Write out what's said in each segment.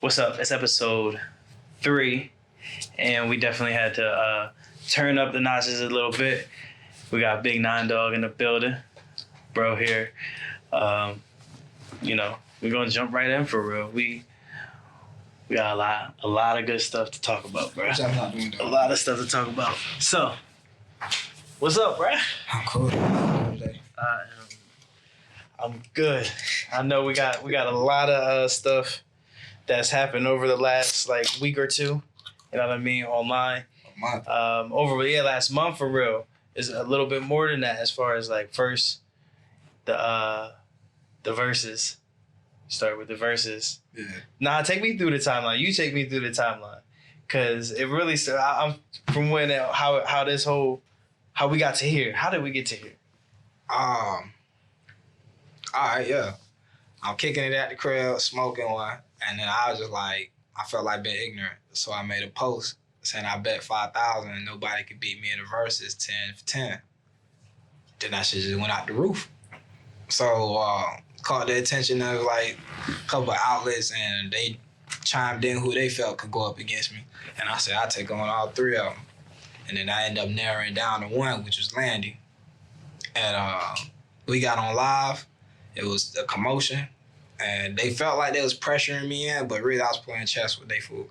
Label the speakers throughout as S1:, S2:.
S1: What's up? It's episode 3, and we definitely had to turn up the notches a little bit. We got Big Nine Dog in the building, bro here. We're gonna jump right in for real. We got a lot of good stuff to talk about, bro.
S2: Which I'm not doing,
S1: a lot of stuff to talk about. So, what's up, bro?
S2: I'm cool. Today.
S1: I'm good. I know we got a lot of stuff that's happened over the last week or two. You know what I mean? Online.
S2: A month.
S1: Last month for real. Is a little bit more than that as far as first the verses. Start with the verses.
S2: Yeah.
S1: Nah, take me through the timeline. You take me through the timeline, cause it really. I'm from when how we got to here. How did we get to here?
S2: All right, yeah. I'm kicking it at the crib, smoking one, and then I was just I felt like being ignorant, so I made a post saying I bet 5,000 and nobody could beat me in the verses 10 for 10. Then that shit just went out the roof. So caught the attention of a couple of outlets, and they chimed in who they felt could go up against me, and I said I'd take on all 3 of them, and then I ended up narrowing down to one, which was Landy, and we got on live. It was a commotion, and they felt like they was pressuring me in, but really I was playing chess with they fools.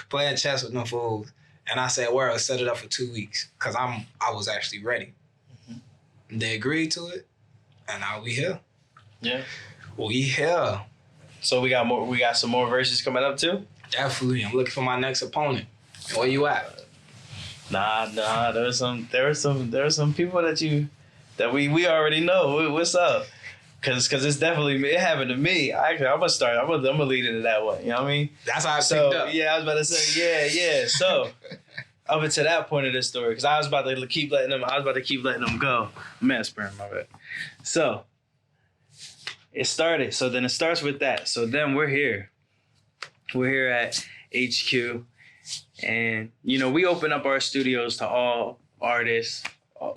S2: Playing chess with them fools. And I said, well, let's set it up for 2 weeks, because I was actually ready. Mm-hmm. They agreed to it, and now we here.
S1: Yeah.
S2: We here.
S1: So we got some more verses coming up too?
S2: Definitely. I'm looking for my next opponent. Where you at?
S1: Nah. There were some people that we already know. What's up? Cause it's definitely it happened to me. I'm gonna lead into that one. You know what I mean?
S2: That's how I picked up.
S1: Yeah, I was about to say yeah. So up until that point of the story, because I was about to keep letting them go. Sperm, my bad. So it started. So then it starts with that. So then we're here. We're here at HQ, and we open up our studios to all artists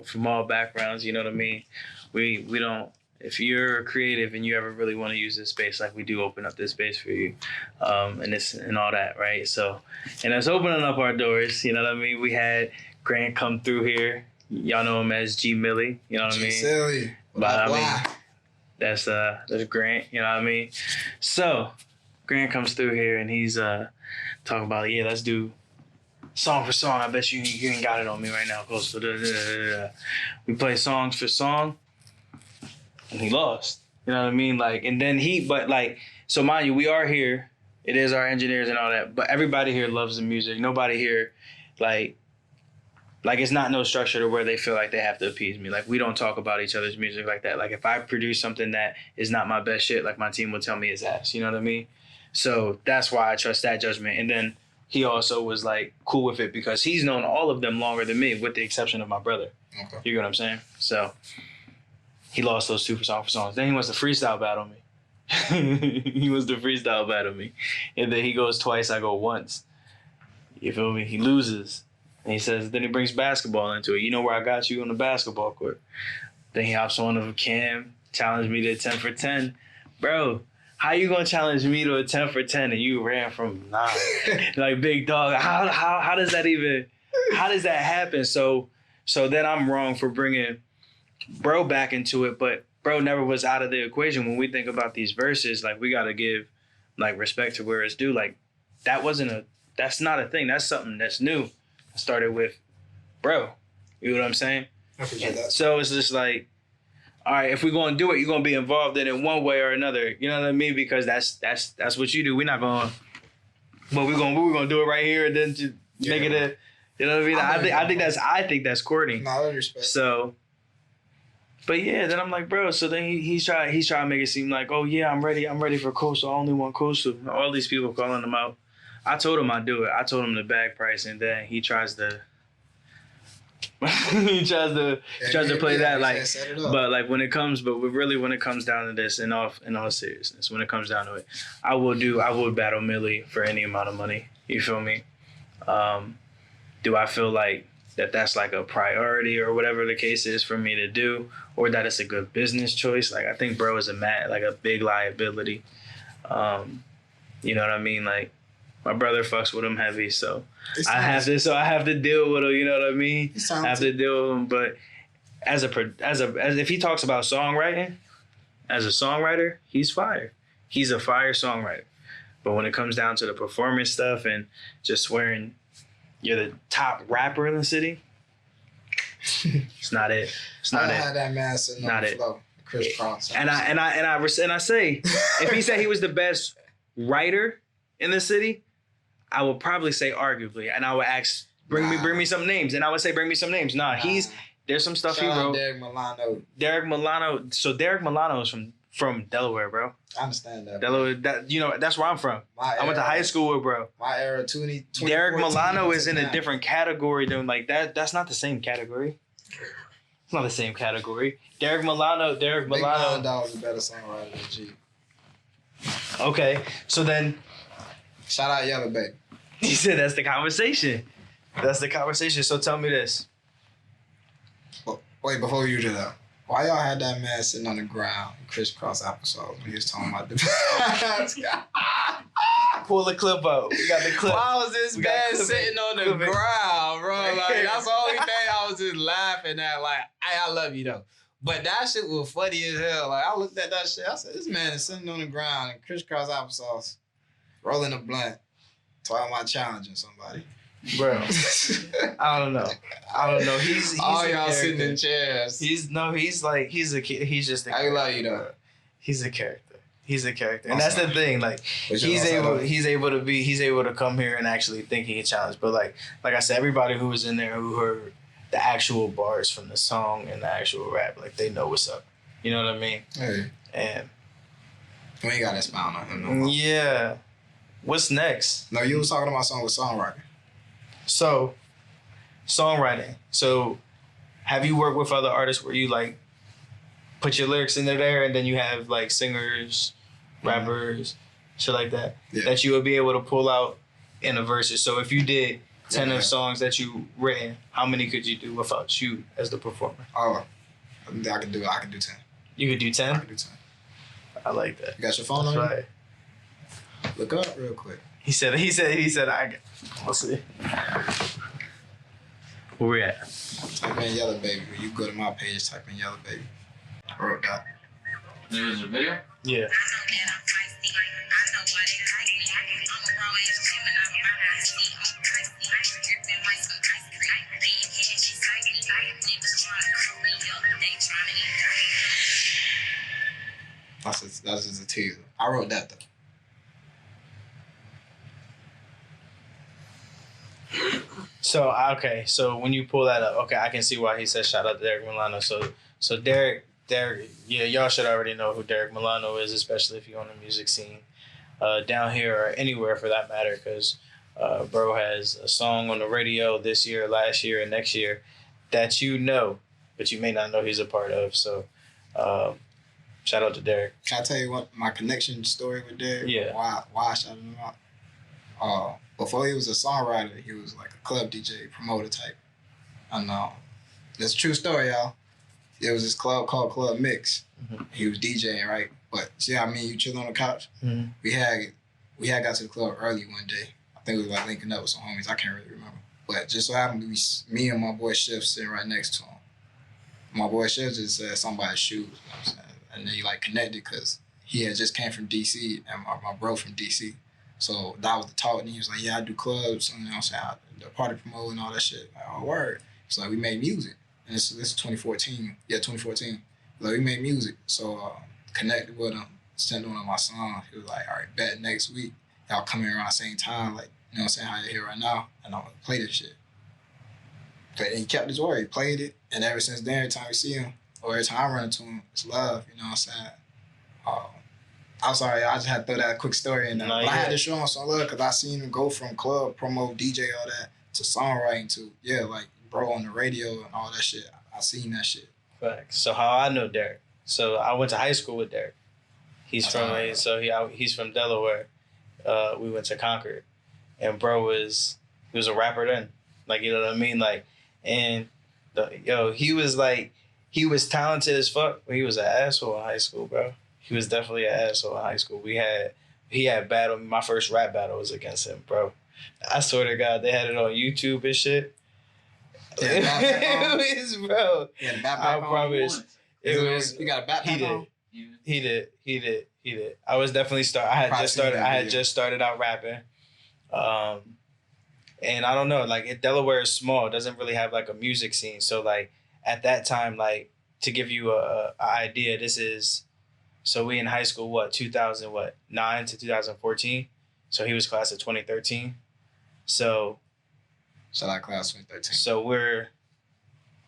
S1: from all backgrounds. You know what I mean? We don't. If you're creative and you ever really want to use this space, we do open up this space for you, and all that, right? So, and it's opening up our doors. You know what I mean? We had Grant come through here. Y'all know him as G Millie. You know what I mean?
S2: Silly.
S1: But that's Grant. You know what I mean? So, Grant comes through here and he's talking about let's do song for song. I bet you ain't got it on me right now. We play songs for song. And he lost. You know what I mean? And then so mind you, we are here. It is our engineers and all that, but everybody here loves the music. Nobody here, it's not no structure to where they feel like they have to appease me. We don't talk about each other's music like that. If I produce something that is not my best shit, my team will tell me it's ass. You know what I mean? So that's why I trust that judgment. And then he also was cool with it because he's known all of them longer than me, with the exception of my brother. Okay. You get what I'm saying? So he lost those 2 for songs. Then he wants to freestyle battle me. And then he goes twice, I go once. You feel me? He loses. And he says, then he brings basketball into it. You know where I got you on the basketball court. Then he hops on of a cam, challenged me to a 10 for 10. Bro, how you gonna challenge me to a 10 for 10 and you ran from 9? Big dog, how does that happen? So then I'm wrong for bringing bro back into it, but bro never was out of the equation. When we think about these verses, we gotta give respect to where it's due. That's not a thing. That's something that's new. I started with bro. You know what I'm saying?
S2: I appreciate that.
S1: So it's just all right, if we're gonna do it, you're gonna be involved in it one way or another. You know what I mean? Because that's what you do. We're not gonna, but we're gonna do it right here and then just make it a, you know what I mean? I think that's corny.
S2: No, I respect.
S1: So. But yeah, then I'm like, bro. So then he's trying to make it seem oh yeah, I'm ready for Coastal. I only want Coastal. All these people calling him out. I told him I'd do it. I told him the bag price, and then he tries to play that but when it comes down to this, in all seriousness, when it comes down to it, I would battle Millie for any amount of money. You feel me? Do I feel that's a priority or whatever the case is for me to do, or that it's a good business choice? I think bro is a big liability. You know what I mean? Like, my brother fucks with him heavy, so I have to deal with him. You know what I mean? I have to deal with him. But as if he talks about songwriting, as a songwriter, he's fire. He's a fire songwriter. But when it comes down to the performance stuff and just swearing you're the top rapper in the city, it's not it. It's not it.
S2: I had that man sitting on the floor. Chris Cross.
S1: And I say, if he said he was the best writer in the city, I would probably say arguably, and I would ask, bring me some names, and I would say bring me some names. There's some stuff he wrote. Derek Milano. So Derek Milano is from Delaware, bro.
S2: I understand that.
S1: Delaware, that's where I'm from. I went to high school with bro.
S2: My era, 20.
S1: Derek Milano is in a different category than like that. That's not the same category. It's not the same category. Derek Milano.
S2: Big Dog was a better songwriter than G.
S1: Okay, so then.
S2: Shout out Yellow Baby.
S1: He said that's the conversation. That's the conversation. So tell me this.
S2: Wait, before you do that, why y'all had that man sitting on the ground, crisscross applesauce, when he was talking about the
S1: Pull the clip up. We got the clip.
S2: Why was this man sitting on the ground, bro? Like, that's the only thing I was just laughing at. Like, I love you, though. But that shit was funny as hell. Like, I looked at that shit. I said, this man is sitting on the ground and crisscross applesauce, rolling a blunt, talking about challenging somebody.
S1: Bro, I don't know. He's
S2: all y'all sitting in chairs.
S1: He's just a character.
S2: I love you though.
S1: He's a character. And that's the thing. Like he's able to come here and actually think he can challenge. But like I said, everybody who was in there who heard the actual bars from the song and the actual rap, like they know what's up. You know what I mean?
S2: Hey.
S1: And
S2: we ain't got that smile on him no more.
S1: Yeah. What's next?
S2: No, you was talking about song with songwriting.
S1: So, songwriting. So, have you worked with other artists where you like put your lyrics into there and then you have like singers, rappers, shit like that, that you would be able to pull out in a verses? So, if you did 10 of songs that you written, how many could you do without you as the performer?
S2: Oh, I could do 10.
S1: You could do 10?
S2: I could do 10.
S1: I like that.
S2: You got your phone on?
S1: Right.
S2: Look up real quick.
S1: He said, let's see. Where we at?
S2: Type in Yellow Baby. When you go to my page, type in Yellow Baby. I wrote that.
S3: There's a video?
S1: Yeah.
S2: That's just a teaser. I wrote that though.
S1: So when you pull that up, okay, I can see why he said shout out to Derek Milano. So Derek, yeah, y'all should already know who Derek Milano is, especially if you're on the music scene down here or anywhere for that matter, because bro has a song on the radio this year, last year, and next year that you know, but you may not know he's a part of. So shout out to Derek.
S2: Can I tell you what my connection story with Derek?
S1: Yeah.
S2: Why I shouted him out? Before he was a songwriter, he was like a club DJ, promoter type. I know. That's a true story, y'all. There was this club called Club Mix. Mm-hmm. He was DJing, right? But see how me and you chill on the couch? Mm-hmm. We had got to the club early one day. I think we was like linking up with some homies. I can't really remember. But just so happened, me and my boy Shift sitting right next to him. My boy Shift just said somebody's shoes. You know what I'm saying? And then he like connected because he had just came from DC and my bro from DC. So that was the talk, and he was like, yeah, I do clubs, and you know what I'm saying, the party promote and all that shit. Like, oh, word. So like, we made music, and this is 2014. Yeah, 2014. Like, we made music, so connected with him, sent one of my songs. He was like, all right, bet next week, y'all come in around the same time, like, you know what I'm saying, how you're here right now, and I'm gonna play this shit. And he kept his word, he played it, and ever since then, every time we see him, or every time I run into him, it's love, you know what I'm saying? I'm sorry, I just had to throw that quick story in there. But I had to show him some love because I seen him go from club, promo, DJ, all that, to songwriting, to, like, bro on the radio and all that shit. I seen that shit.
S1: Facts. So how I know Derek. So I went to high school with Derek. He's from Delaware. We went to Concord. And bro he was a rapper then. Like, you know what I mean? Like, and, he was talented as fuck, but he was an asshole in high school, bro. He was definitely an asshole in high school. We had he had battle. My first rap battle was against him, bro. I swear to God, they had it on YouTube and shit.
S2: Yeah,
S1: it was, bro.
S2: Yeah, the back
S1: I
S2: on.
S1: promise. It was.
S2: You got a backpack on?
S1: He did. I was definitely I had just started out rapping. And I don't know, like Delaware is small. It doesn't really have like a music scene. So like at that time, like to give you a idea, so we in high school, 2009 to 2014. So he was class of 2013. So
S2: that class 2013.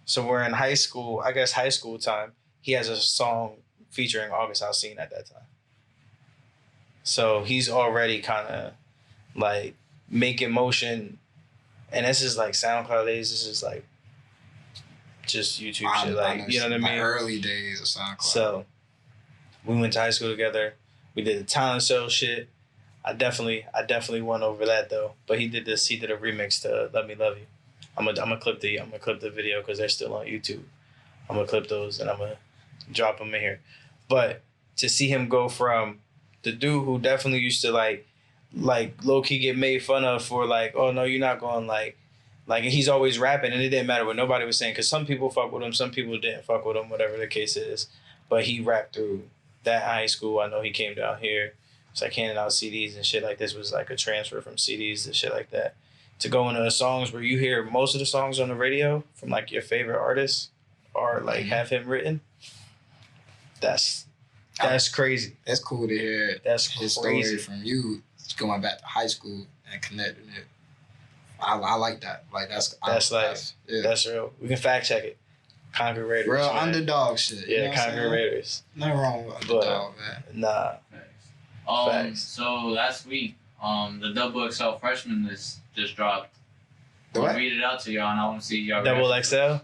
S1: So we're in high school, I guess high school time. He has a song featuring August Alsina at that time. So he's already kind of like making motion. And this is like SoundCloud days. This is like just YouTube shit. Like, you know what I mean?
S2: Early days of SoundCloud.
S1: So we went to high school together. We did the talent show shit. I definitely won over that though. But he did a remix to Let Me Love You. I'm gonna clip the video because they're still on YouTube. I'm gonna clip those and I'm gonna drop them in here. But to see him go from the dude who definitely used to like low key get made fun of for like, oh no, you're not going like he's always rapping and it didn't matter what nobody was saying because some people fuck with him, some people didn't fuck with him, whatever the case is. But he rapped through that high school. I know he came down here. It's like handing out CDs and shit like this was like a transfer from CDs to shit like that. To go into songs where you hear most of the songs on the radio from like your favorite artists or like have him written. That's crazy.
S2: That's cool to hear.
S1: That's
S2: his
S1: crazy.
S2: Story from you going back to high school and connecting it. I like that. Like that's real. We can fact check it. Concrete Raiders. Real
S1: man.
S2: Underdog shit.
S1: Yeah, Concrete Raiders.
S2: Nothing wrong with Underdog, man.
S1: Nah.
S3: Facts. So last week, the Double XL freshman list just dropped.
S2: What?
S3: I'll read it out to y'all, and I want to see y'all.
S1: Double XL.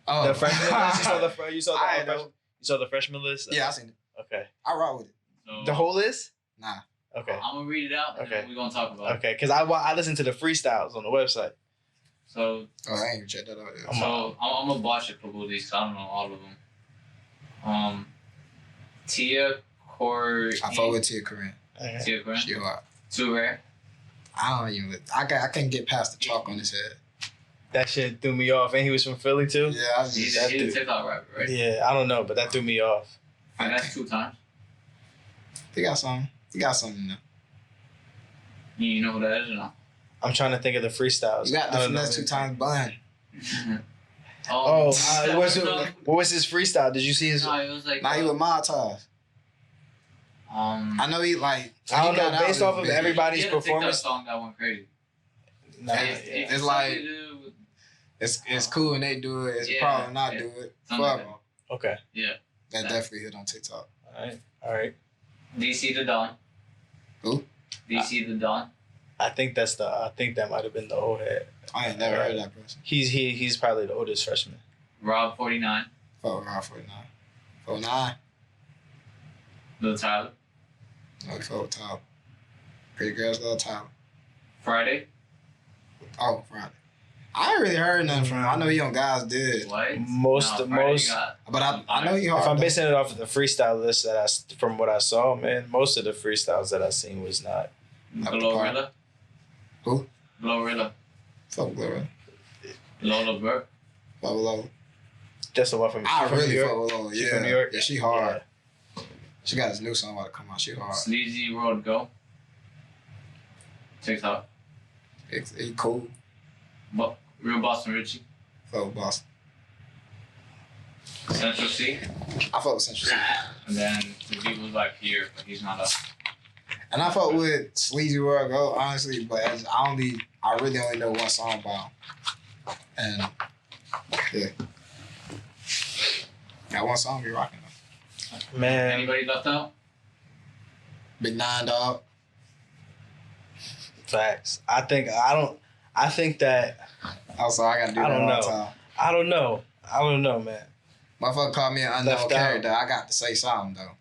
S2: Oh,
S1: the freshman list. You saw the freshman list.
S2: Yeah, I seen it.
S1: Okay.
S2: I rock with it.
S3: So,
S1: The whole list.
S2: Nah.
S1: Okay.
S3: I'm gonna read it out, and then we're gonna talk about it.
S1: Okay, because I listened to the freestyles on the website.
S3: So.
S2: Oh, I ain't even checked that out yet.
S3: I'm gonna botch a couple of these. 'Cause I don't know all of them. Tia Corey.
S2: I fuck with Tia Corinne.
S3: Tia Corey.
S2: She hot.
S3: Too rare.
S2: I can't get past the chalk on his head.
S1: That shit threw me off, and he was from Philly too.
S2: Yeah,
S3: He's a TikTok rapper, right?
S1: Yeah, I don't know, but that threw me off.
S3: And that's 2 times.
S2: He got something in there.
S3: You know who that is or not?
S1: I'm trying to think of the freestyles.
S2: You got the finesse 2 times bun.
S1: What was his freestyle? Did you see his?
S3: No, it was like.
S2: Now he with Molotov. I know he like.
S1: I don't know. Based off of everybody's
S3: performance,
S1: performance,
S3: song that went crazy.
S1: Nah,
S2: it's like it's cool when they do it. It's probably not do it. Fuck.
S1: Okay.
S3: Yeah.
S2: That definitely hit on TikTok.
S1: All right.
S3: DC the Don.
S2: Who?
S3: DC the Don.
S1: I think that might have been the old head.
S2: I ain't never heard of that person.
S1: He's probably the oldest freshman.
S3: Rob 49.
S2: Fuck Rob 49. 49.
S3: Lil Tyler.
S2: No, fuck with Tyler. Pretty girls love Tyler.
S3: Friday.
S2: Oh, Friday. I ain't really heard nothing from him. I know he on Guys Did.
S3: What?
S2: But I know he hard.
S1: If I'm basing it off of the freestyle list from what I saw, man, most of the freestyles that I seen was not.
S3: Glorilla.
S2: Who?
S3: Glorilla.
S2: Fuck Glorilla.
S3: Lola Burke.
S2: Fuck Lola.
S1: Just the one from.
S2: I really
S1: New York.
S2: fuck with Lola.
S1: She
S2: Yeah.
S1: from New York.
S2: Yeah, she hard. Yeah. She got this new song about to come out. She hard.
S3: Sleazy Road Go. TikTok.
S2: He cool.
S3: Real Boston Richie.
S2: Fuck with Boston.
S3: Central C.
S2: I fuck with Central C.
S3: And then the beat was like here, but he's not up.
S2: And I fuck with Sleazy Road Go, honestly, but I really only know one song by him. And yeah. Got one song be rocking though.
S1: Man.
S3: Anybody left out?
S2: Big 9 Dog.
S1: Facts. I think that.
S2: Also, I gotta do that all the time.
S1: I don't know, man.
S2: Motherfucker called me an unknown character. I got to say something though.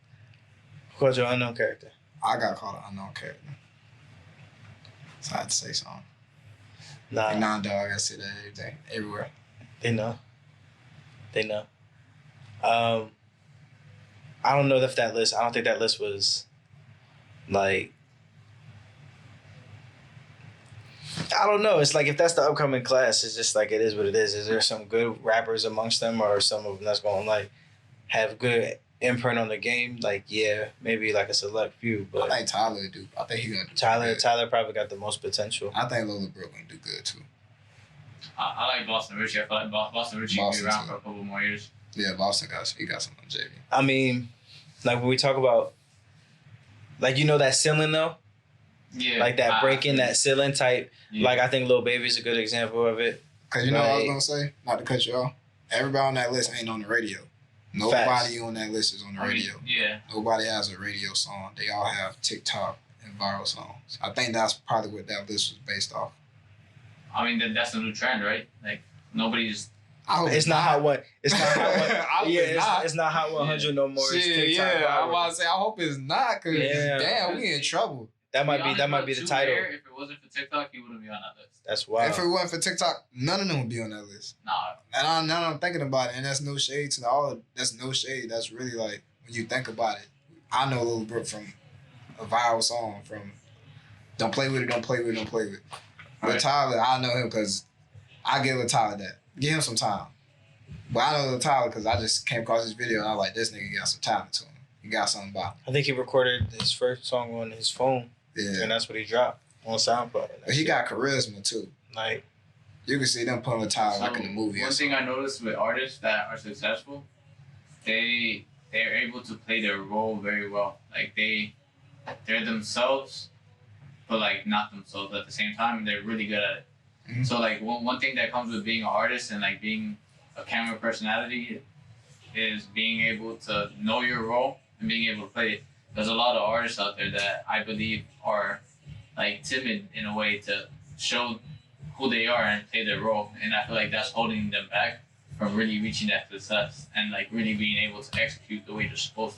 S1: What's your unknown character?
S2: I got called an unknown character. So I had to say something.
S1: Nah.
S2: Big 9 Dog, I gotta say that everything. Everywhere.
S1: They know. I don't know if that list. I don't think that list was like I don't know. It's like if that's the upcoming class, it's just like it is what it is. Is there some good rappers amongst them, or some of them that's going to like have good imprint on the game? Like, yeah, maybe like a select few. But
S2: I think Tyler do. I think he gonna do
S1: Tyler
S2: good.
S1: probably got the most potential.
S2: I think Lola Brooke gonna do good too.
S3: I like Boston Richie. I feel like Boston Richie will be around for a couple more years.
S2: Yeah, Boston got some longevity.
S1: I mean, like when we talk about, like that ceiling though.
S3: Yeah.
S1: Like that breaking that ceiling type.
S3: Yeah.
S1: Like I think Lil Baby's a good example of it.
S2: Cause you know what I was gonna say, not to cut you off. Everybody on that list ain't on the radio. Nobody on that list is on the radio.
S3: Yeah.
S2: Nobody has a radio song. They all have TikTok and viral songs. I think that's probably what that list was based off.
S3: I mean, that's the new trend, right? Like nobody's.
S1: It's not Hot One. It's not Hot One.
S2: Yeah,
S1: it's not Hot 100 no more. It's
S2: Shit,
S1: TikTok
S2: yeah.
S1: viral.
S2: I'm about to say, I hope it's not, cause damn, we in trouble.
S1: That might be the title.
S3: If it wasn't for TikTok, he wouldn't be on that list.
S1: That's wild.
S2: If it wasn't for TikTok, none of them would be on that list.
S3: Nah.
S2: And now I'm thinking about it, and that's no shade to all. That's no shade. That's really like when you think about it. I know Lil Brooke from a viral song from "Don't Play With It, Don't Play With It, Don't Play With It." But
S3: Right.
S2: Tyler, I know him because I give Tyler that. Give him some time. But I know Tyler because I just came across this video and I was like, this nigga got some talent to him. He got something about him.
S1: I think he recorded his first song on his phone,
S2: Yeah.
S1: and that's what he dropped on SoundCloud.
S2: But he got charisma too.
S1: Like,
S2: You can see them putting Tyler like in the movie.
S3: One thing I noticed with artists that are successful, they're able to play their role very well. Like they're themselves, but like not themselves at the same time, and they're really good at it.
S2: Mm-hmm.
S3: So like one thing that comes with being an artist and like being a camera personality is being able to know your role and being able to play it. There's a lot of artists out there that I believe are like timid in a way to show who they are and play their role, and I feel like that's holding them back from really reaching that success and like really being able to execute the way they're supposed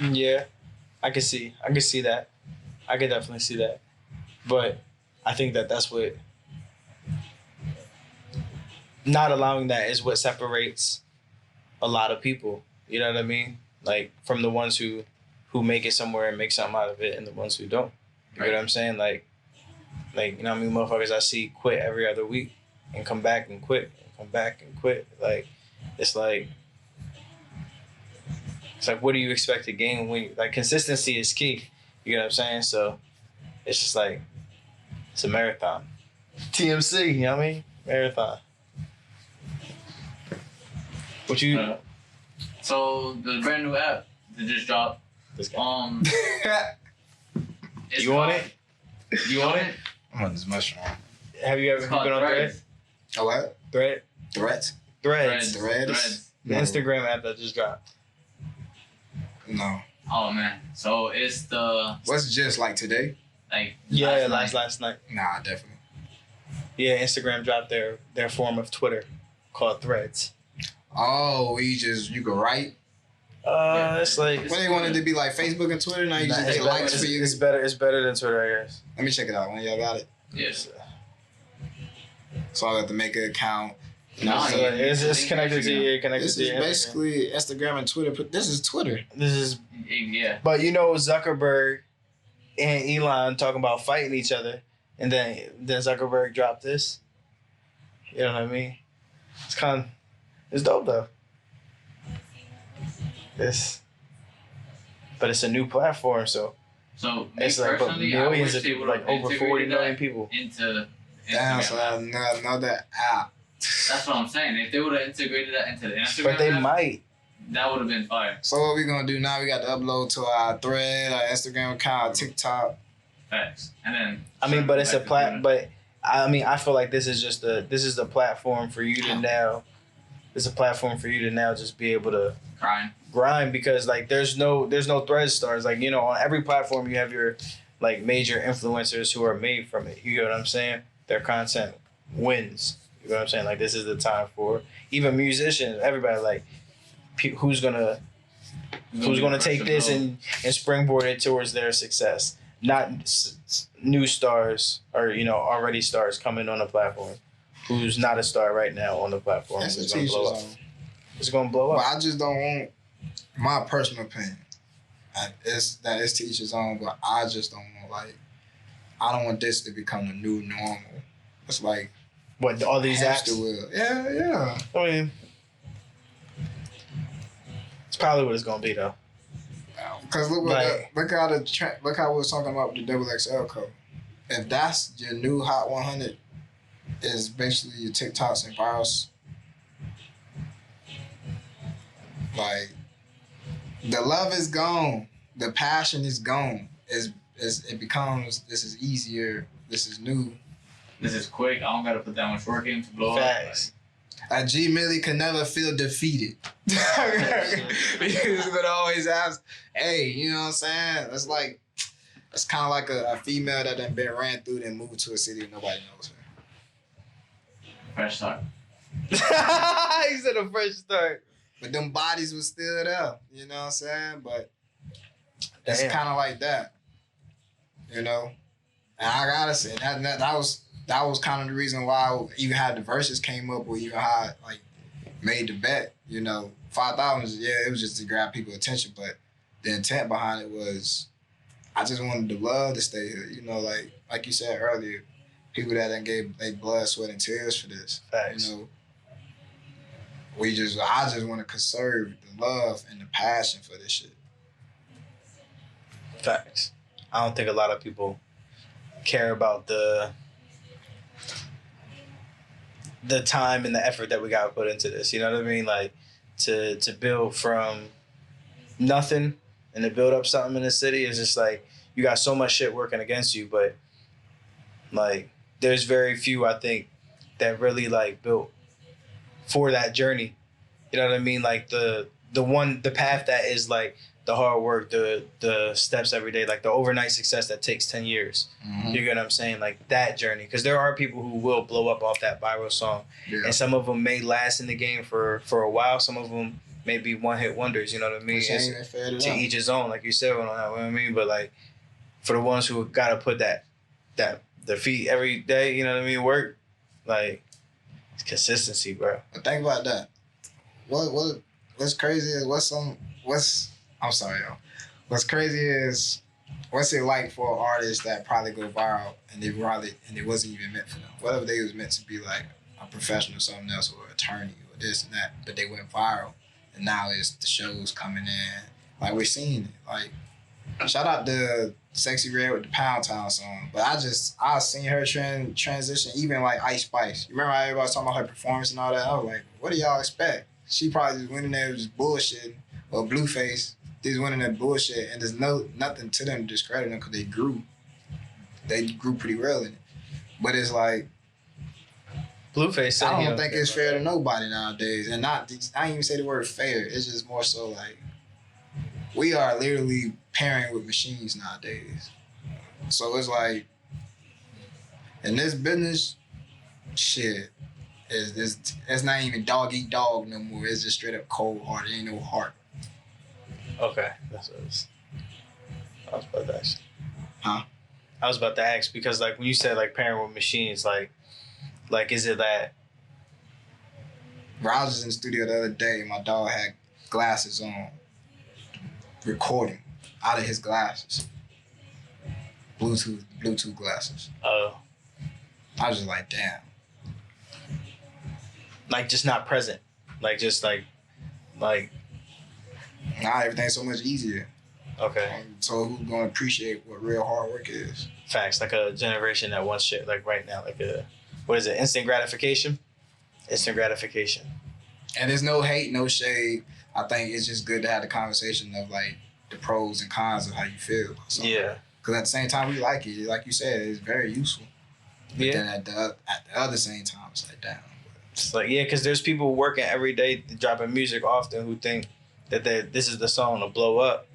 S3: to.
S1: yeah, I can see that. I can definitely see that. But I think that's what not allowing that is what separates a lot of people. You know what I mean? Like from the ones who make it somewhere and make something out of it, and the ones who don't. You know what I'm saying? Like you know what I mean? Motherfuckers I see quit every other week and come back and quit and come back and quit. Like it's like what do you expect to gain when like consistency is key. You know what I'm saying? So it's just like it's a marathon. TMC, you know what I mean? Marathon. What you
S3: So the brand new app that just dropped.
S1: this guy.
S3: It's
S1: You want
S3: called-
S1: it?
S3: You want it?
S2: I'm on this mushroom.
S1: Have you ever
S3: It's
S1: been
S3: called
S1: on
S3: Threads.
S2: Oh, what?
S1: Threads?
S2: Threats?
S1: Threads.
S2: Threads?
S1: The Instagram app that just dropped.
S2: No.
S3: Oh man. So it's the
S2: What's just like today?
S3: like
S1: Yeah,
S3: night.
S1: last night.
S2: Nah, definitely.
S1: Yeah, Instagram dropped their form of Twitter called Threads.
S2: Oh, you can write.
S1: It's like
S2: When they wanted to be like Facebook and Twitter, now you just get likes for you.
S1: It's better than Twitter, I guess.
S2: Let me check it out. When y'all got it.
S3: Yes.
S2: So I have to make an account.
S3: No,
S1: So
S3: you-
S1: it's connected to you. Connected
S2: This
S1: to
S2: is
S1: your Instagram.
S2: basically Instagram and Twitter. But this is Twitter.
S1: This is,
S3: Yeah.
S1: but Zuckerberg and Elon talking about fighting each other, and then Zuckerberg dropped this. You know what I mean? It's dope though. But it's a new platform, so
S3: So me
S1: it's like but
S3: personally, I
S1: millions
S3: wish
S1: of
S3: they
S1: people,
S3: would
S1: like over 40 million people.
S3: into
S2: Damn, so
S3: Instagram.
S2: another app.
S3: That's what I'm saying. If they would have integrated that into the Instagram,
S1: But they
S3: app,
S1: might.
S3: that would have been fire.
S2: So what we gonna do now? We got to upload to our Thread, our Instagram account, our TikTok.
S3: Facts. And then.
S1: I mean, but it's a
S3: plat.
S1: But I mean, I feel like this is the platform for you to now. It's a platform for you to now just be able to
S3: Crying.
S1: grind, because like there's no Thread stars. Like, you know, on every platform you have your like major influencers who are made from it. You know what I'm saying? Their content wins. You know what I'm saying? Like, this is the time for even musicians, everybody, like who's gonna take this and springboard it towards their success. Not new stars or, you know, already stars coming on the platform. Who's not a star right now on the platform?
S2: That's
S1: It's
S2: the
S1: gonna
S2: teacher's
S1: blow up.
S2: zone.
S1: It's gonna blow
S2: But
S1: up.
S2: I just don't want my personal opinion. It's teachers on, but I just don't want I don't want this to become the new normal. It's like
S1: What, all these
S2: hamster
S1: apps?
S2: wheel. Yeah.
S1: I mean, it's probably what it's gonna be though.
S2: Because look how we was talking about the XXL code. If that's your new Hot 100, is basically your TikToks and virals. Like, the love is gone, the passion is gone. It becomes, this is easier, this is new.
S3: This is quick. I don't gotta put that much work in to blow
S1: Facts.
S2: A G Millie can never feel defeated. Because it always asks, hey, you know what I'm saying? It's kind of like a female that done been ran through and moved to a city and nobody knows her.
S3: Fresh start.
S1: He said a fresh start.
S2: But them bodies was still there, you know what I'm saying? But it's
S1: Damn.
S2: kind of like that, you know? And I gotta say, that was kind of the reason why even how the verses came up, or even how I, like, made the bet, you know? 5,000, yeah, it was just to grab people's attention, but the intent behind it was, I just wanted the love to stay here, you know, like you said earlier, people that done gave their blood, sweat, and tears for this.
S1: Facts.
S2: You know, I just want to conserve the love and the passion for this shit.
S1: Facts. I don't think a lot of people care about the time and the effort that we got to put into this. You know what I mean? Like, to build from nothing and to build up something in the city is just like, you got so much shit working against you, but like, there's very few, I think, that really like built for that journey. You know what I mean? Like the path that is like the hard work, the steps every day, like the overnight success that takes 10 years.
S2: Mm-hmm.
S1: You get what I'm saying? Like that journey. Because there are people who will blow up off that viral song.
S2: Yeah.
S1: And some of them may last in the game for a while. Some of them may be one-hit wonders. You know what I mean?
S2: Which ain't even fair
S1: To each his own, like you said. You know what I mean? But like, for the ones who got to put their feet every day, you know what I mean, work, like, it's consistency, bro.
S2: But think about that. What's crazy is I'm sorry, y'all. What's crazy is, what's it like for an artist that probably go viral and it wasn't even meant for them? Whatever they was meant to be, like a professional or something else, or attorney or this and that, but they went viral, and now it's the shows coming in. Like, we're seeing it. Like, shout out to Sexy Red with the Pound Town song, but I seen her transition, even like Ice Spice. You remember how everybody was talking about her performance and all that? I was like, what do y'all expect? She probably just went in there just bullshitting, or Blueface. They just went in there bullshit, and there's nothing to them to discredit them because they grew. They grew pretty well in it. But it's like,
S1: Blueface.
S2: I don't think it's fair to nobody nowadays. And I ain't even say the word fair. It's just more so like, we are literally pairing with machines nowadays. So it's like, in this business, shit, it's not even dog eat dog no more. It's just straight up cold hard. There ain't no heart.
S1: Okay, that's what it is. I was about to ask.
S2: Huh?
S1: I was about to ask because, like, when you said like pairing with machines, like is it that?
S2: Bro, I was just in the studio the other day. My dog had glasses on, recording out of his glasses, Bluetooth glasses.
S1: Oh.
S2: I was just like, damn.
S1: Like, just not present. Like, just like.
S2: Now everything's so much easier.
S1: Okay.
S2: So who's gonna appreciate what real hard work is?
S1: Facts. Like a generation that wants shit like right now. Like what is it? Instant gratification. Instant gratification.
S2: And there's no hate, no shade. I think it's just good to have the conversation of like the pros and cons of how you feel. So,
S1: Yeah.
S2: Because at the same time, we like it. Like you said, it's very useful. But
S1: Yeah.
S2: then at the other same time, it's like, damn.
S1: It's like, yeah, because there's people working every day, dropping music often, who think that this is the song to blow up,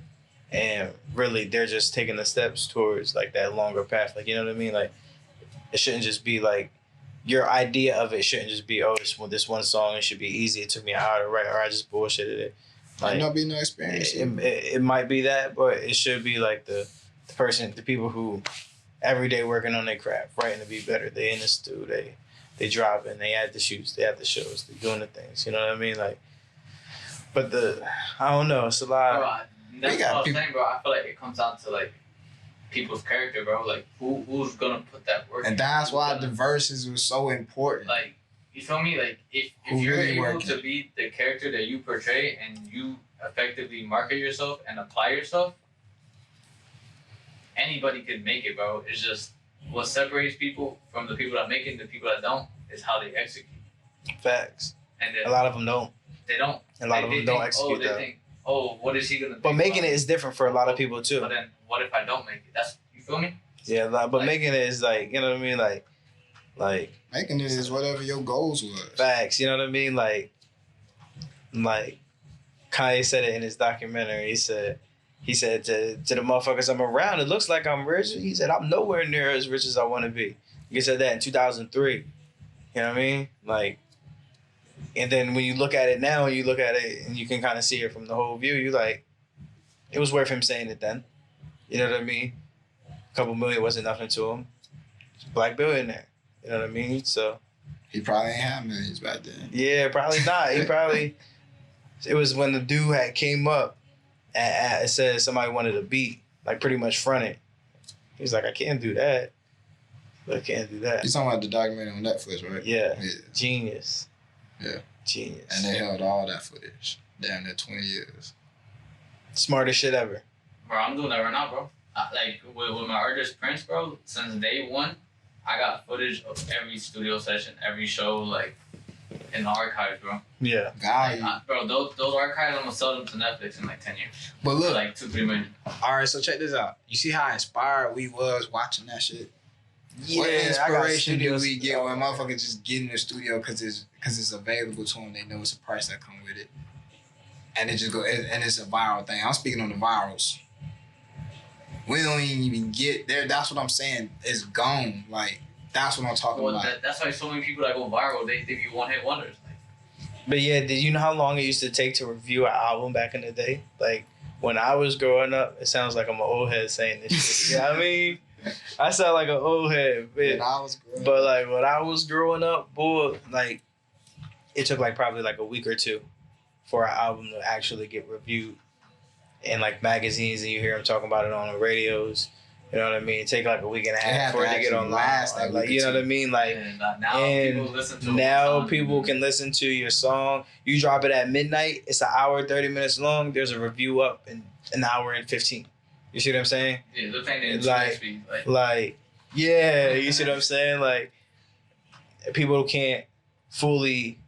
S1: and really they're just taking the steps towards like that longer path. Like, you know what I mean? Like, it shouldn't just be like, your idea of it shouldn't just be, oh, this one song, it should be easy. It took me an hour to write, or I just bullshitted it.
S2: Like, not be no experience.
S1: It might be that, but it should be like the people who every day working on their craft, writing to be better. They in the studio, they dropping, they at the shoots, they at the shows, they doing the things. You know what I mean? Like, but I don't know. It's a lot.
S3: Bro, that's what I was saying, bro. I feel like it comes down to like people's character, bro. Like, who's gonna put that work?
S2: And that's why the verses was so important.
S3: Like, you feel me? Like, if you're able to be the character that you portray and you effectively market yourself and apply yourself, anybody could make it, bro. It's just what separates people from the people that make it and the people that don't is how they execute.
S1: Facts.
S3: And
S1: a lot of them don't.
S3: They don't.
S1: A lot of them don't execute
S3: that. Think, what is he gonna?
S1: But making it is different for a lot of people too.
S3: But then, what if I don't make it? That's, you feel me?
S1: Yeah, but making it is like, you know what I mean, like
S2: making it is whatever your goals was.
S1: Facts, you know what I mean, like Kanye said it in his documentary. He said to the motherfuckers I'm around, it looks like I'm rich. He said I'm nowhere near as rich as I want to be. He said that in 2003. You know what I mean? Like, and then when you look at it now, and you look at it and you can kind of see it from the whole view, you like, it was worth him saying it then. You know what I mean? A couple million wasn't nothing to him. Black billionaire. You know what I mean? So
S2: he probably ain't had millions back then.
S1: Yeah, probably not. He probably. It was when the dude had came up and it said somebody wanted a beat, like pretty much fronted. He's like, I can't do that. But I can't do that.
S2: You're talking about the documentary on Netflix, right?
S1: Yeah. Genius.
S2: Yeah.
S1: Genius.
S2: And they held all that footage down there 20 years.
S1: Smartest shit ever.
S3: Bro, I'm doing that right now, bro. Like, with my artist Prince, bro, since day one, I got footage of every studio session, every show, like, in the archives, bro.
S1: Yeah.
S2: Value.
S3: Like, bro, those archives, I'm gonna sell them to Netflix in like 10 years.
S2: But look.
S3: For like 2-3 million.
S2: Alright, so check this out. You see how inspired we was watching that shit?
S1: Yeah,
S2: what inspiration do we get when motherfuckers just get in the studio because it's available to them? They know it's a price that come with it, and it just go and it's a viral thing. I'm speaking on the virals. We don't even get there. That's what I'm saying. It's gone. Like, that's what I'm talking about.
S3: That's why so many people that go viral, they be one-hit wonders.
S1: But yeah, did you know how long it used to take to review an album back in the day? Like, when I was growing up, it sounds like I'm an old head saying this shit. You know what I mean? I sound like an old head, but like when I was growing up, boy, like it took like probably like a week or two for an album to actually get reviewed in like magazines, and you hear them talking about it on the radios. You know what I mean? It take like a week and a half for it to get online. Like, you know what I mean? Like, now people can listen to your song. You drop it at midnight. It's an hour, 30 minutes long. There's a review up in an hour and 15. You see what I'm saying?
S3: Yeah, they're paying the
S1: like, yeah, you see what I'm saying? Like, people can't fully,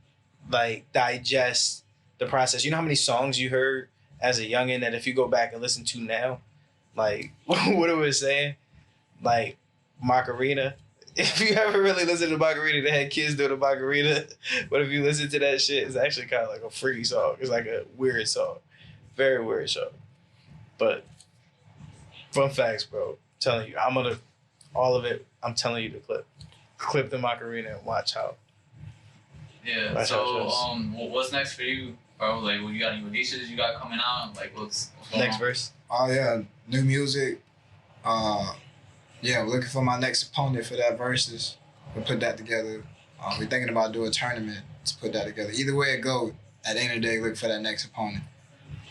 S1: like, digest the process. You know how many songs you heard as a youngin' that if you go back and listen to now, like, what it was saying? Like, Macarena. If you ever really listen to Macarena, they had kids doing the Macarena. But if you listen to that shit, it's actually kind of like a freaky song. It's like a weird song. Very weird song. But fun facts, bro. I'm telling you, all of it, I'm telling you to clip the Macarena and watch how.
S3: Yeah, so, what's next for you, bro? Like, what you got, any releases you got coming out? Like, what's going
S1: next
S3: on?
S1: verse?
S2: Oh, yeah, new music. Yeah, we're looking for my next opponent for that versus. We'll put that together. We're thinking about doing a tournament to put that together. Either way it goes, at the end of the day, look for that next opponent.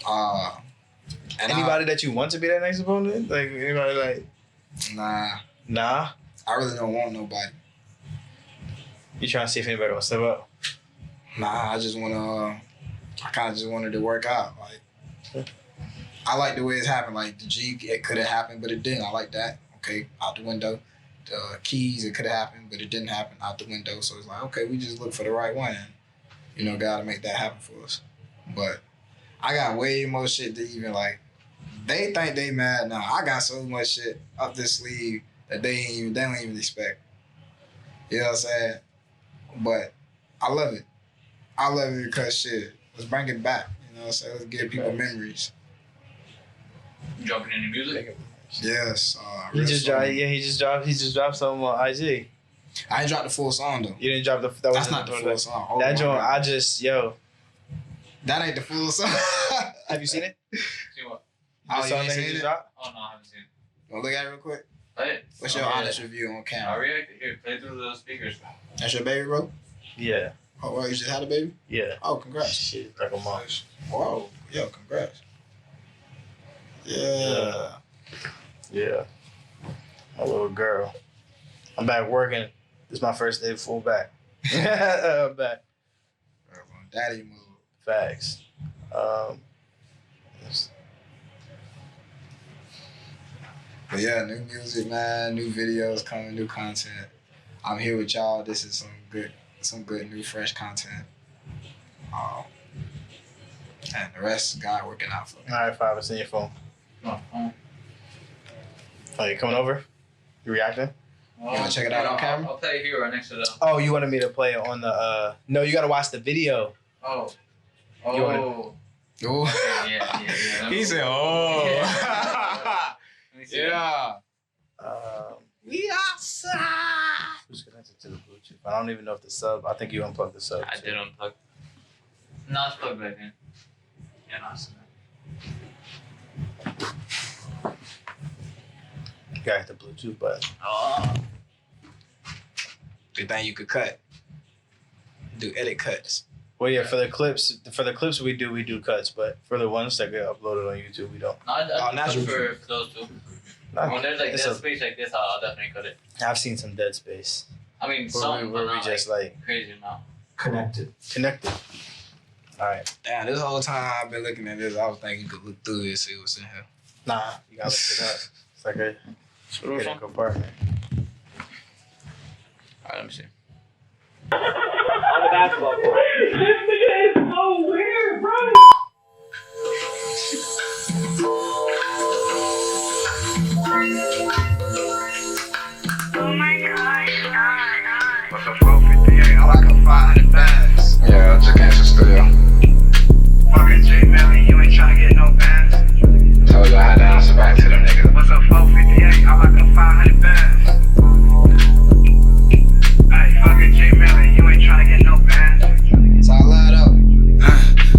S2: And
S1: anybody that you want to be that next opponent? Like, anybody like... Nah?
S2: I really don't want nobody.
S1: You trying to see if anybody will step up?
S2: Nah, I just want to... I kind of just wanted to work out. Like, I like the way it's happened. Like, the G, it could have happened, but it didn't. I like that. Okay, out the window. The Keys, it could have happened, but it didn't happen, out the window. So it's like, okay, we just look for the right one. And, you know, gotta make that happen for us. But I got way more shit to even, like, they think they mad now. I got so much shit up this sleeve that they don't even expect. You know what I'm saying? But I love it. I love it because shit, let's bring it back. You know what I'm saying? Let's give people memories.
S3: You dropping any music?
S2: Yes.
S1: He just dropped something on IG.
S2: I ain't dropped the full song though.
S1: You didn't drop the.
S2: That's not the full song. Oh,
S1: that joint,
S2: that ain't the full song.
S1: Have you seen it?
S3: See what?
S2: Oh, you ain't seen it?
S3: Oh no, I haven't seen it.
S2: You wanna look at it real quick?
S3: Play it.
S2: What's your honest review on camera?
S3: I reacted. Here, play through the speakers.
S2: That's your baby, bro?
S1: Yeah.
S2: Oh, well, you just had a baby?
S1: Yeah.
S2: Oh, congrats.
S1: Shit, like a mom.
S2: Whoa. Yo, congrats. Yeah.
S1: Yeah. My little girl. I'm back working. This is my first day full back. I'm back.
S2: Daddy move.
S1: Facts.
S2: But yeah, new music, man, new videos coming, new content. I'm here with y'all. This is some good new fresh content. And the rest, God working out for me.
S1: All right, 5. It's in your phone.
S3: Oh,
S1: Oh, you coming over? You reacting?
S2: You wanna check it out on camera?
S3: I'll play it here right next to the.
S1: Oh, you wanted me to play it on the? No, you gotta watch the video.
S3: Oh.
S1: You wanna-
S2: Ooh.
S3: Yeah.
S2: He said, "Oh."
S3: Let me see.
S2: Yeah.
S1: We outside. Who's connected to the Bluetooth? I don't even know if the sub. I think you unplugged the sub.
S3: I did unplug. No, it's plugged back in. Yeah, no, it's
S1: You gotta hit the Bluetooth button.
S3: Oh.
S2: Good thing you could cut. Do edit cuts.
S1: Well, yeah, for the clips we do cuts, but for the ones that get uploaded on YouTube, we don't.
S3: No, I
S2: natural.
S3: for those two.
S1: Nah,
S3: When there's like
S1: it's
S3: dead space like this, I'll definitely cut it.
S1: I've seen some dead space
S3: I mean,
S1: where
S3: some,
S1: we
S3: but not
S1: just like
S3: crazy amount.
S1: connected. All right.
S2: Damn, this whole time I've been looking at this, I was thinking you could look through it, see what's in here.
S1: Nah, you gotta look it up. It's like a critical partner.
S3: Alright, let me see.
S4: On the basketball court. This nigga is so weird, bro. Oh my god.
S2: What's a 458? I like a 500 bags. Yeah, just came to the studio. Fucking J Melly, you ain't tryna get no bands. Told you I had to answer back to them niggas. What's a 458? I like a 500 bags. Hey, fucking J Melly, you ain't tryna get no bands. Talk loud up.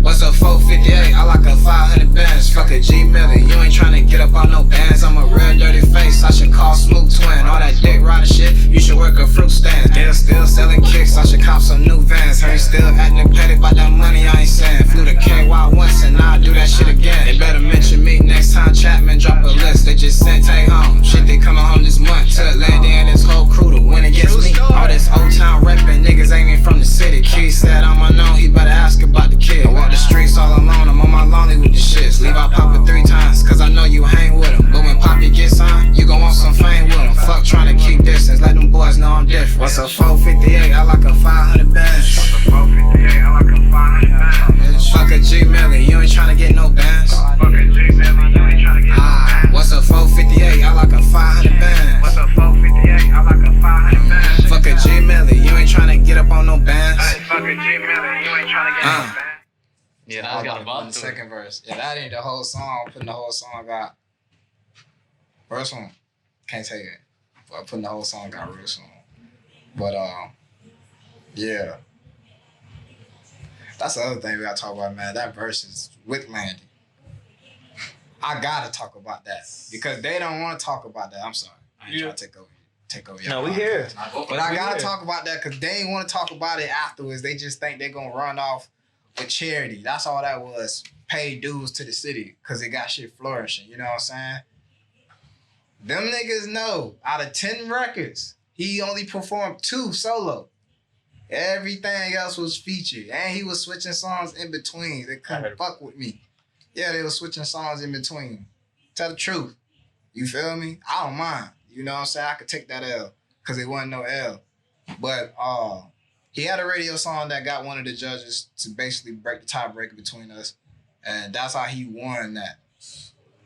S2: What's a 458? I like a 500 bands. Fuck a G Millie, you ain't tryna get up on no bands. I'm a real dirty face, I should call Smooth Twin. All that dick riding shit, you should work a fruit stand. They're still selling kicks, I should cop some new vans. Heard you still acting petty about that money, I ain't saying. Flew to KY once and now I do that shit again. They better mention me next time Chapman drop a list. They just sent take home. Shit, they coming home this month. Took Lady and his whole crew to win against me. All this old town reppin', niggas ain't even from the city. Key said I'm unknown, he better ask about the kid. I walk the streets all alone, I'm on my lonely with the shits. Leave out Papa 3 times, cause I know you hang with him. But when Poppy gets signed, you gon' want some fame with him. Fuck tryna keep distance, let them boys know I'm different. What's a 458? I like a 500 bands. What's a 458? I like a 500 bands. Fuck a G Millie, you ain't tryna get no bands. Fuck a G Millie, you ain't tryna get no bands. What's a 458? I like a 500 bands. What's a 458? I like a 500 bands. Fuck a G Millie, you ain't tryna get up on no bands. Fuck a G Millie, you ain't tryna get no bands.
S3: Yeah, that's got a
S2: on
S3: bump
S2: the
S3: to
S2: second verse. Yeah, that ain't the whole song. I'm putting the whole song out. First one, can't take it. But putting the whole song out real soon. But yeah. That's the other thing we gotta talk about, man. That verse is with Landy. I gotta talk about that. Because they don't wanna talk about that. I'm sorry. I ain't trying to take over your
S1: No, we
S2: podcast.
S1: here.
S2: But I
S1: We
S2: gotta
S1: here.
S2: talk about that because they ain't want to talk about it afterwards. They just think they're gonna run off with charity. That's all that was. Pay dues to the city because it got shit flourishing. You know what I'm saying? Them niggas know out of 10 records, he only performed 2 solo. Everything else was featured. And he was switching songs in between. They couldn't fuck with me. Yeah, they was switching songs in between. Tell the truth. You feel me? I don't mind. You know what I'm saying? I could take that L because it wasn't no L. But he had a radio song that got one of the judges to basically break the tiebreaker between us. And that's how he won that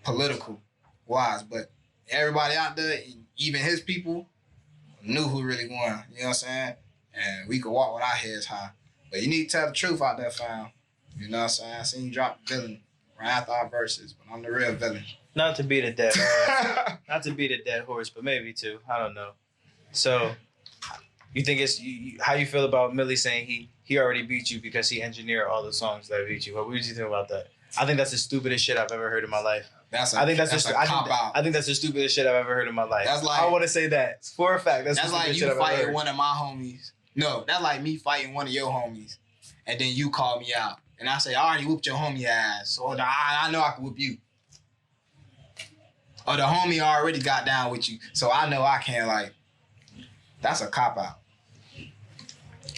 S2: political wise. But everybody out there, even his people, knew who really won. You know what I'm saying? And we could walk with our heads high. But you need to tell the truth out there, fam. You know what I'm saying? I seen you drop the villain right after our verses, but I'm the real villain.
S1: Not to beat a dead horse. Not to beat a dead horse, but maybe to. I don't know. So, you think it's how you feel about Millie saying he already beat you because he engineered all the songs that beat you? What would you think about that? I think that's the stupidest shit I've ever heard in my life.
S2: I think that's a cop-out.
S1: I think that's the stupidest shit I've ever heard in my life.
S2: That's like,
S1: I want to say that for a fact. That's
S2: like you fighting one of my homies. No, that's like me fighting one of your homies, and then you call me out, and I say I already whooped your homie ass, so I know I can whoop you. Or the homie already got down with you, so I know I can't like. That's a cop out.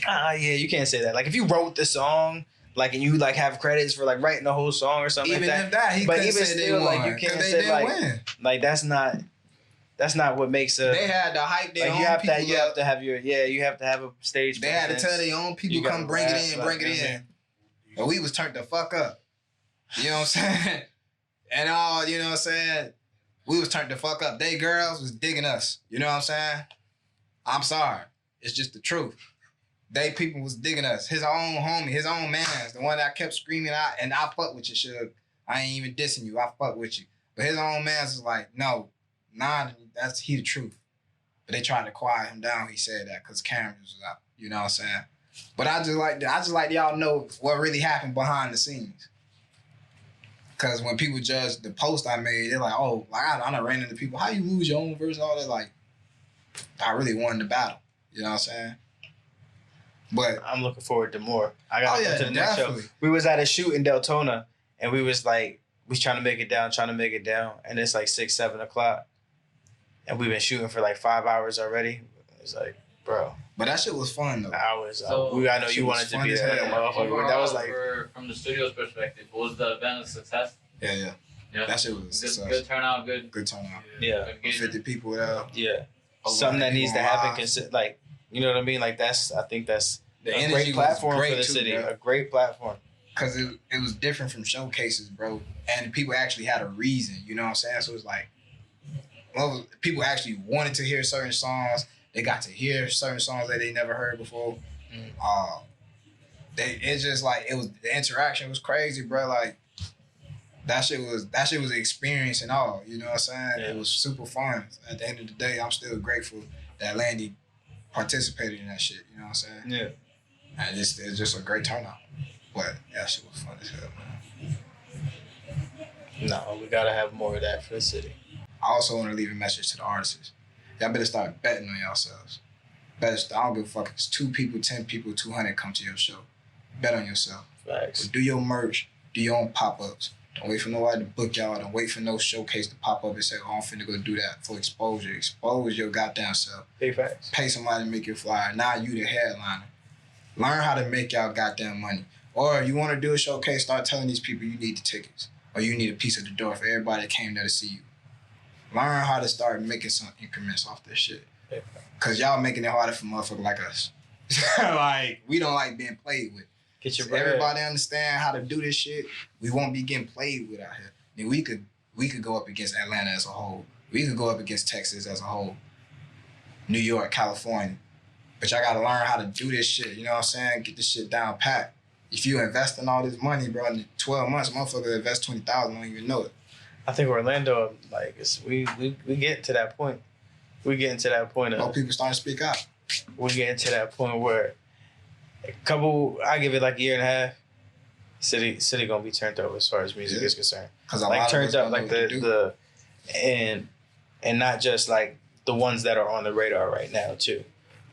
S1: Yeah, you can't say that. Like if you wrote the song, like and you like have credits for like writing the whole song or something
S2: Even
S1: like that.
S2: if that, he
S1: but
S2: couldn't
S1: even
S2: say
S1: still,
S2: they
S1: like
S2: won,
S1: you can't
S2: 'cause they
S1: say
S2: didn't
S1: like
S2: win.
S1: like that's not what makes a.
S2: They had to hype their
S1: like
S2: own
S1: you have
S2: people
S1: to you
S2: up.
S1: have to have your you have to have a stage.
S2: They had to
S1: presence.
S2: tell their own
S1: You
S2: people
S1: gotta
S2: come bring it
S1: rap,
S2: in,
S1: like,
S2: bring it
S1: you know what I
S2: in. And we was turned the fuck up. You know what I'm saying? And all, you know what I'm saying? We was turned the fuck up. They girls was digging us. You know what I'm saying? I'm sorry. It's just the truth. They people was digging us. His own homie, his own mans, the one that kept screaming out, and I fuck with you, Suge. I ain't even dissing you. I fuck with you. But his own mans was like, no, that's he the truth. But they tried to quiet him down. He said that because cameras was out. You know what I'm saying? But I just like y'all know what really happened behind the scenes. Cause when people judge the post I made, they're like, oh, like I done ran into people. How you lose your own verse? All that, like, I really won the battle. You know what I'm saying? But
S1: I'm looking forward to more. I got to go to the next show.
S2: definitely.
S1: We was at a shoot in Deltona, and we was trying to make it down, and it's like 6, 7 o'clock, and we've been shooting for like 5 hours already. It's like, bro.
S2: But that shit was fun though.
S1: Hours.
S3: So,
S1: I know you wanted to be there. Like a motherfucker. That was like
S3: from the studio's perspective, was the event a success?
S2: Yeah.
S3: Yeah.
S2: That shit was
S3: Good turnout, good
S2: turnout.
S1: yeah.
S3: good engagement.
S2: 50 people there.
S1: Yeah.
S2: Over
S1: Something that
S2: 100
S1: needs to
S2: people
S1: happen.
S2: live.
S1: Like, you know what I mean? Like I think that's
S2: The
S1: a
S2: energy
S1: great
S2: was
S1: platform
S2: great
S1: for the
S2: too,
S1: city.
S2: bro.
S1: A great platform.
S2: Cause it was different from showcases, bro. And people actually had a reason, you know what I'm saying? So it was like, well, people actually wanted to hear certain songs. They got to hear certain songs that they never heard before. It's just like the interaction was crazy, bro. Like that shit was an experience and all. You know what I'm saying?
S1: Yeah.
S2: It was super fun. At the end of the day, I'm still grateful that Landy participated in that shit. You know what I'm saying?
S1: Yeah.
S2: And it's just a great turnout. But that shit was fun as hell, man.
S1: No, we gotta have more of that for the city.
S2: I also want to leave a message to the artists. Y'all better start betting on yourselves. I don't give a fuck if it's 2 people, 10 people, 200 come to your show. Bet on yourself.
S1: Facts.
S2: Do your merch. Do your own pop-ups. Don't wait for nobody to book y'all. Don't wait for no showcase to pop up and say, oh, I'm finna go do that for exposure. Expose your goddamn self.
S1: Big facts.
S2: Pay somebody to make your flyer. Now you the headliner. Learn how to make y'all goddamn money. Or if you want to do a showcase, start telling these people you need the tickets. Or you need a piece of the door for everybody that came there to see you. Learn how to start making some increments off this shit. Because y'all making it harder for motherfuckers like us. Like, we don't like being played with.
S1: Get your
S2: So
S1: bread.
S2: everybody understand how to do this shit. We won't be getting played with out here. Then we could go up against Atlanta as a whole. We could go up against Texas as a whole. New York, California. But y'all gotta learn how to do this shit. You know what I'm saying? Get this shit down pat. If you invest in all this money, bro, in 12 months, motherfucker invest 20,000, don't even know it.
S1: I think Orlando, like, we get to that point. We getting to that point
S2: More
S1: of
S2: people starting to speak out.
S1: we're getting to that point where I give it like a year and a half. City gonna be turned up as far as music is concerned.
S2: Because a
S1: Like
S2: lot
S1: turned
S2: of us
S1: up,
S2: don't know
S1: like
S2: what to do.
S1: and not just like the ones that are on the radar right now too.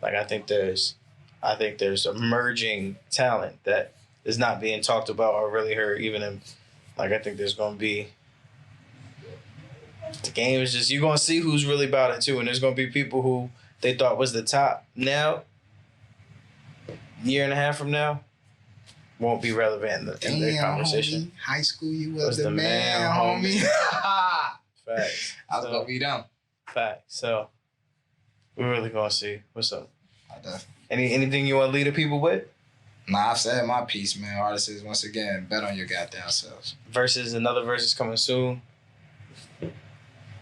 S1: Like I think there's emerging talent that is not being talked about or really heard. Even in, like I think there's gonna be. The game is just, you're going to see who's really about it too. And there's going to be people who they thought was the top now, year and a half from now, won't be relevant in the conversation.
S2: Homie. High school, you was the man, homie.
S1: Facts.
S2: I was going to be them.
S1: Facts. So, we're really going to see. What's up?
S2: I definitely.
S1: Anything you want to lead the people with?
S2: Nah, I've said my piece, man. Artists, once again, bet on your goddamn selves.
S1: Another versus coming soon.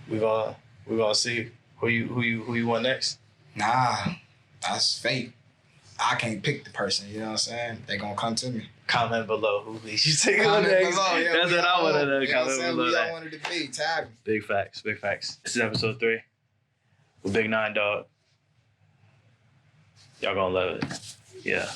S1: We're gonna see who you want next.
S2: Nah, that's fate. I can't pick the person, you know what I'm saying? They gonna come to me.
S1: Comment below who you take on
S2: Comment
S1: next.
S2: below, yeah,
S1: That's what I want to know.
S2: You know what I'm
S1: Comment
S2: saying?
S1: below
S2: We all
S1: that.
S2: wanted to be. Tag me.
S1: Big facts. This is episode 3 with Big 9 Dog. Y'all gonna love it. Yeah.